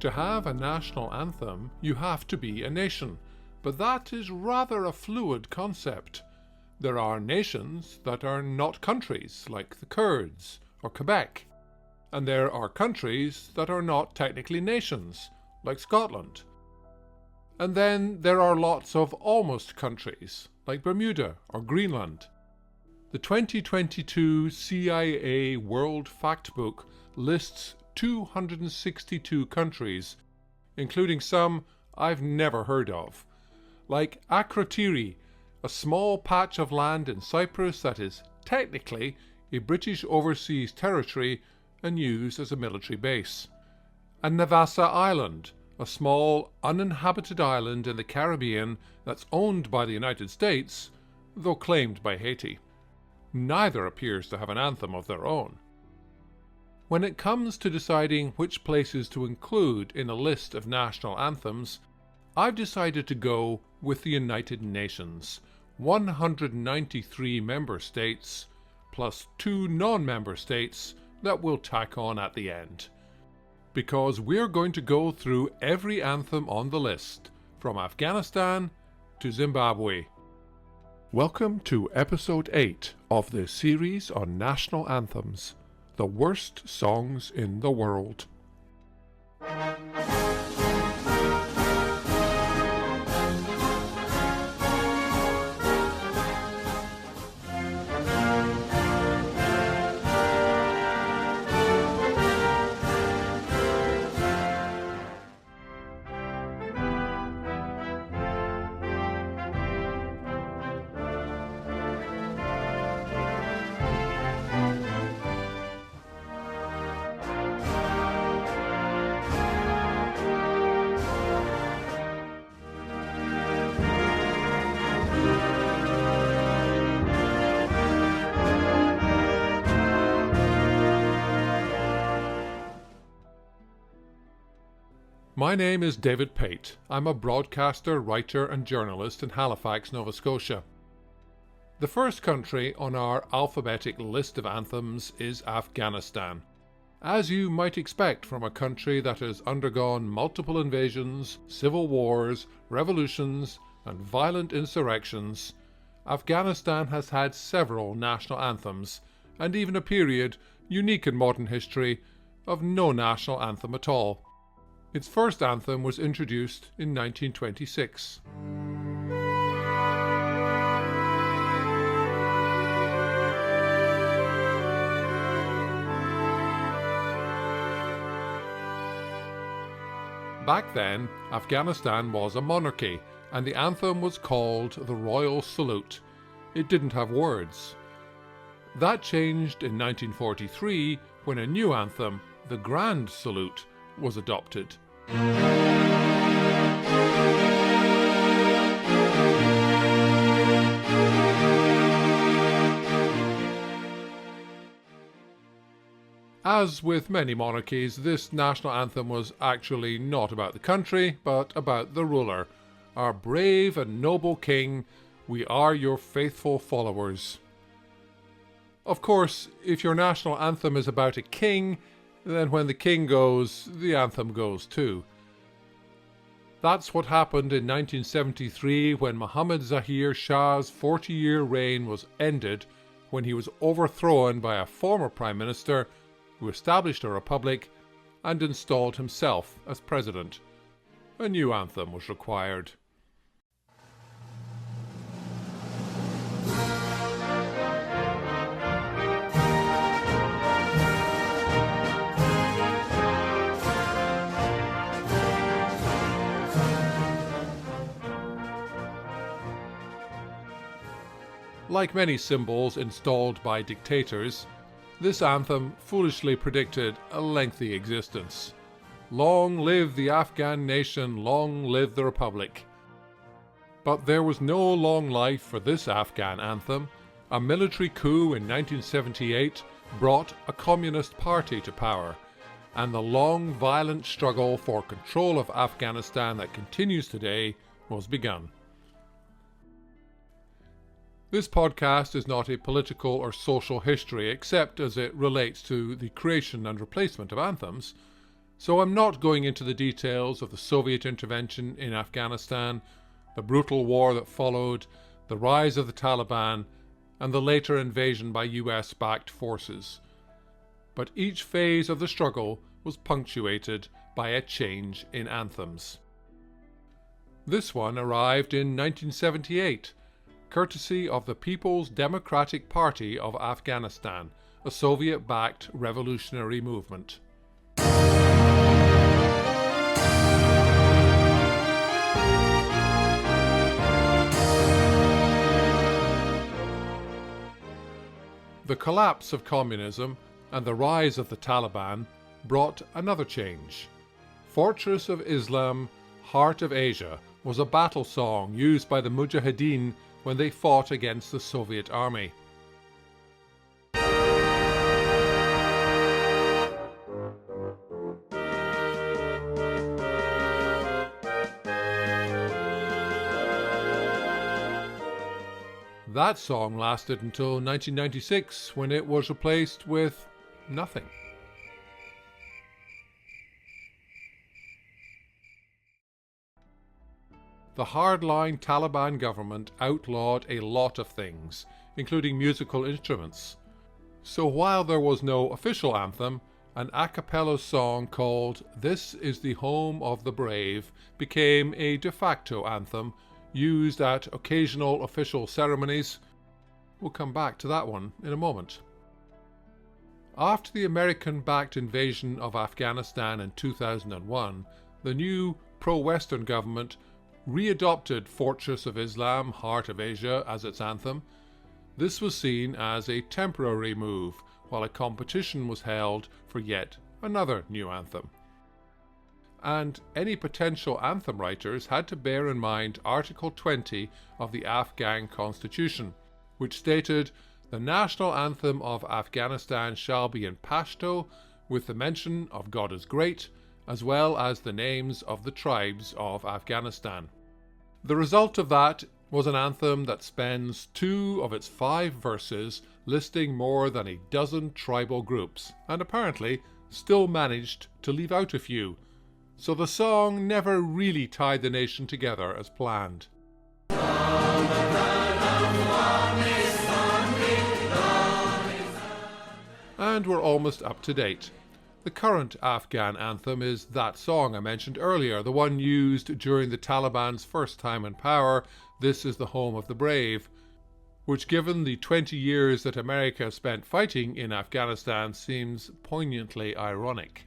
To have a national anthem, you have to be a nation, but that is rather a fluid concept. There are nations that are not countries, like the Kurds or Quebec, and there are countries that are not technically nations, like Scotland. And then there are lots of almost countries, like Bermuda or Greenland. The 2022 CIA World Factbook lists 262 countries, including some I've never heard of, like Akrotiri, a small patch of land in Cyprus that is technically a British overseas territory and used as a military base, and Navassa Island, a small uninhabited island in the Caribbean that's owned by the United States, though claimed by Haiti. Neither appears to have an anthem of their own. When it comes to deciding which places to include in a list of national anthems, I've decided to go with the United Nations, 193 member states, plus 2 non-member states that we'll tack on at the end. Because we're going to go through every anthem on the list, from Afghanistan to Zimbabwe. Welcome to episode 8 of the series on national anthems, the worst songs in the world. My name is David Pate. I'm a broadcaster, writer and journalist in Halifax, Nova Scotia. The first country on our alphabetic list of anthems is Afghanistan. As you might expect from a country that has undergone multiple invasions, civil wars, revolutions and violent insurrections, Afghanistan has had several national anthems and even a period, unique in modern history, of no national anthem at all. Its first anthem was introduced in 1926. Back then, Afghanistan was a monarchy, and the anthem was called the Royal Salute. It didn't have words. That changed in 1943 when a new anthem, the Grand Salute, was adopted. As with many monarchies, this national anthem was actually not about the country, but about the ruler. Our brave and noble king, we are your faithful followers. Of course, if your national anthem is about a king, then when the king goes, the anthem goes too. That's what happened in 1973 when Mohammad Zahir Shah's 40-year reign was ended when he was overthrown by a former prime minister who established a republic and installed himself as president. A new anthem was required. Like many symbols installed by dictators, this anthem foolishly predicted a lengthy existence. Long live the Afghan nation, long live the Republic. But there was no long life for this Afghan anthem. A military coup in 1978 brought a communist party to power, and the long, violent struggle for control of Afghanistan that continues today was begun. This podcast is not a political or social history except as it relates to the creation and replacement of anthems, So I'm not going into the details of the Soviet intervention in Afghanistan, the brutal war that followed, the rise of the Taliban, and the later invasion by US-backed forces. But each phase of the struggle was punctuated by a change in anthems. This one arrived in 1978, courtesy of the People's Democratic Party of Afghanistan, a Soviet-backed revolutionary movement. The collapse of communism and the rise of the Taliban brought another change. Fortress of Islam, Heart of Asia was a battle song used by the Mujahideen when they fought against the Soviet army. That song lasted until 1996, when it was replaced with nothing. The hardline Taliban government outlawed a lot of things, including musical instruments. So while there was no official anthem, an a cappella song called "This is the Home of the Brave" became a de facto anthem used at occasional official ceremonies. We'll come back to that one in a moment. After the American-backed invasion of Afghanistan in 2001, the new pro-Western government readopted Fortress of Islam, Heart of Asia as its anthem. This was seen as a temporary move, while a competition was held for yet another new anthem. And any potential anthem writers had to bear in mind Article 20 of the Afghan Constitution, which stated, "The national anthem of Afghanistan shall be in Pashto, with the mention of God is great, as well as the names of the tribes of Afghanistan." The result of that was an anthem that spends 2 of its 5 verses listing more than a dozen tribal groups, and apparently still managed to leave out a few. So the song never really tied the nation together as planned. And we're almost up to date. The current Afghan anthem is that song I mentioned earlier, the one used during the Taliban's first time in power, "This is the Home of the Brave," which, given the 20 years that America spent fighting in Afghanistan, seems poignantly ironic.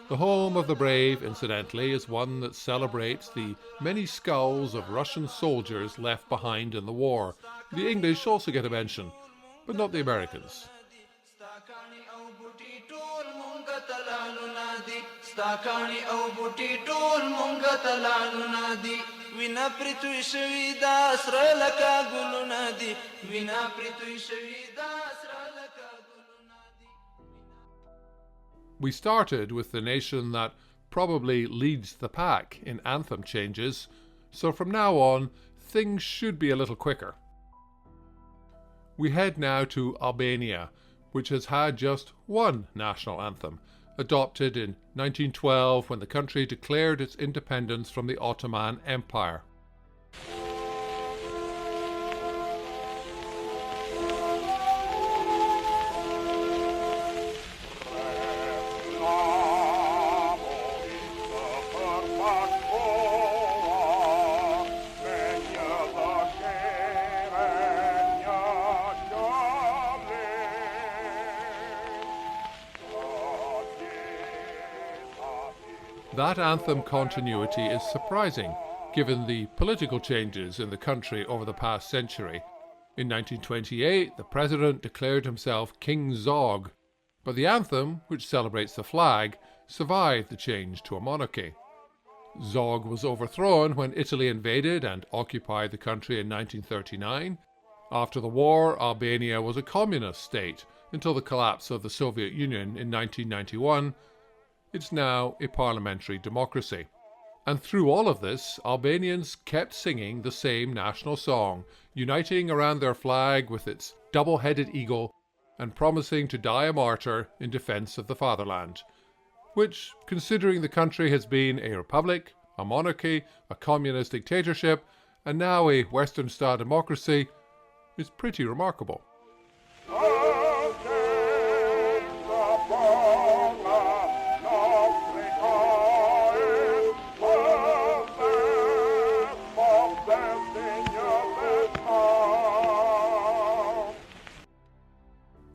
The Home of the Brave, incidentally, is one that celebrates the many skulls of Russian soldiers left behind in the war. The English also get a mention, but not the Americans. We started with the nation that probably leads the pack in anthem changes, so from now on, things should be a little quicker. We head now to Albania, which has had just one national anthem, adopted in 1912 when the country declared its independence from the Ottoman Empire. That anthem continuity is surprising, given the political changes in the country over the past century. In 1928, the president declared himself King Zog, but the anthem, which celebrates the flag, survived the change to a monarchy. Zog was overthrown when Italy invaded and occupied the country in 1939. After the war, Albania was a communist state, until the collapse of the Soviet Union in 1991, it's now a parliamentary democracy. And through all of this, Albanians kept singing the same national song, uniting around their flag with its double-headed eagle and promising to die a martyr in defense of the fatherland, which, considering the country has been a republic, a monarchy, a communist dictatorship, and now a Western-style democracy, is pretty remarkable.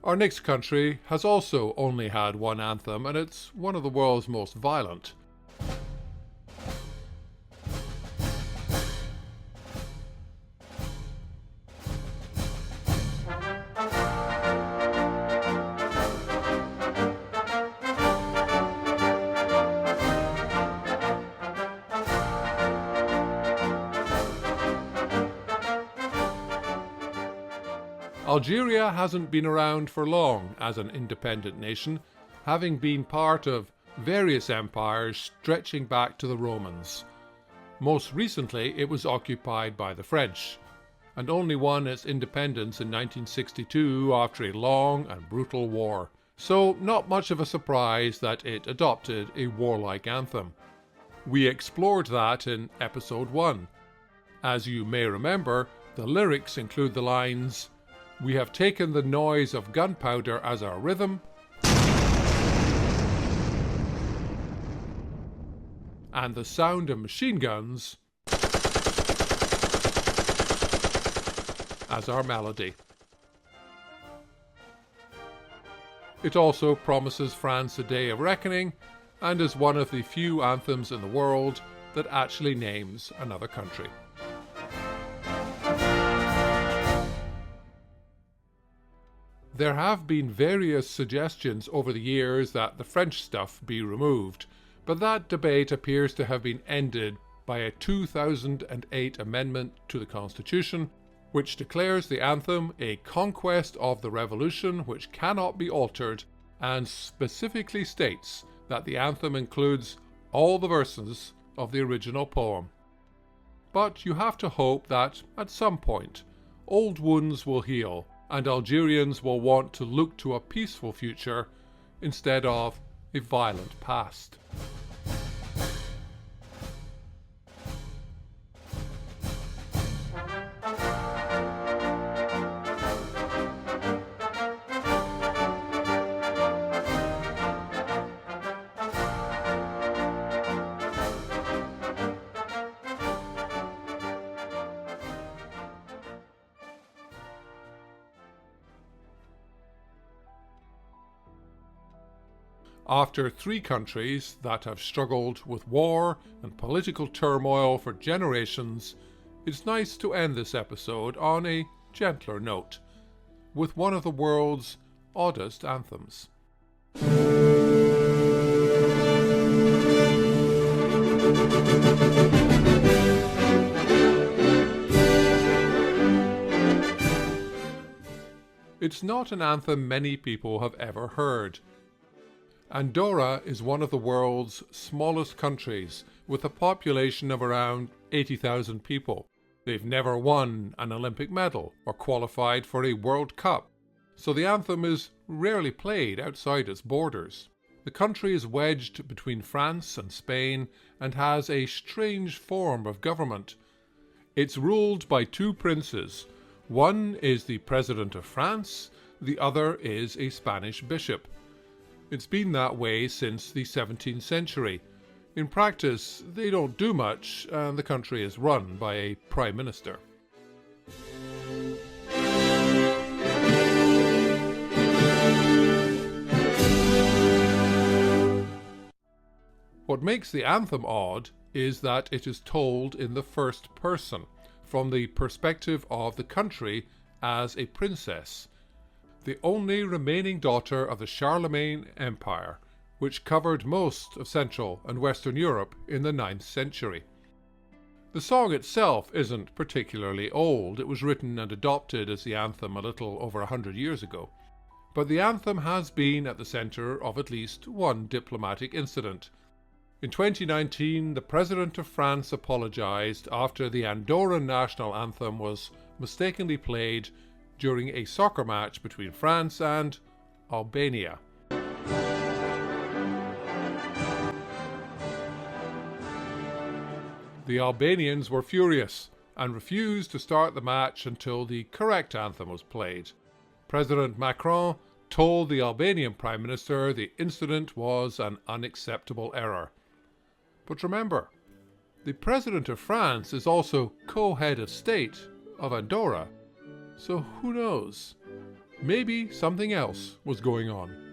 Our next country has also only had one anthem, and it's one of the world's most violent. Algeria hasn't been around for long as an independent nation, having been part of various empires stretching back to the Romans. Most recently, it was occupied by the French, and only won its independence in 1962 after a long and brutal war. So not much of a surprise that it adopted a warlike anthem. We explored that in episode 1. As you may remember, the lyrics include the lines, "We have taken the noise of gunpowder as our rhythm, and the sound of machine guns as our melody." It also promises France a day of reckoning, and is one of the few anthems in the world that actually names another country. There have been various suggestions over the years that the French stuff be removed, but that debate appears to have been ended by a 2008 amendment to the Constitution, which declares the anthem a conquest of the revolution which cannot be altered, and specifically states that the anthem includes all the verses of the original poem. But you have to hope that, at some point, old wounds will heal, and Algerians will want to look to a peaceful future instead of a violent past. After 3 countries that have struggled with war and political turmoil for generations, it's nice to end this episode on a gentler note, with one of the world's oddest anthems. It's not an anthem many people have ever heard. Andorra is one of the world's smallest countries, with a population of around 80,000 people. They've never won an Olympic medal or qualified for a World Cup, so the anthem is rarely played outside its borders. The country is wedged between France and Spain and has a strange form of government. It's ruled by 2 princes. One is the President of France, the other is a Spanish bishop. It's been that way since the 17th century. In practice, they don't do much, and the country is run by a prime minister. What makes the anthem odd is that it is told in the first person, from the perspective of the country as a princess, the only remaining daughter of the Charlemagne Empire, which covered most of Central and Western Europe in the 9th century. The song itself isn't particularly old. It was written and adopted as the anthem a little over 100 years ago. but the anthem has been at the centre of at least one diplomatic incident. In 2019, the President of France apologised after the Andorran national anthem was mistakenly played during a soccer match between France and Albania. The Albanians were furious and refused to start the match until the correct anthem was played. President Macron told the Albanian Prime Minister the incident was an unacceptable error. But remember, the President of France is also co-head of state of Andorra, so who knows? Maybe something else was going on.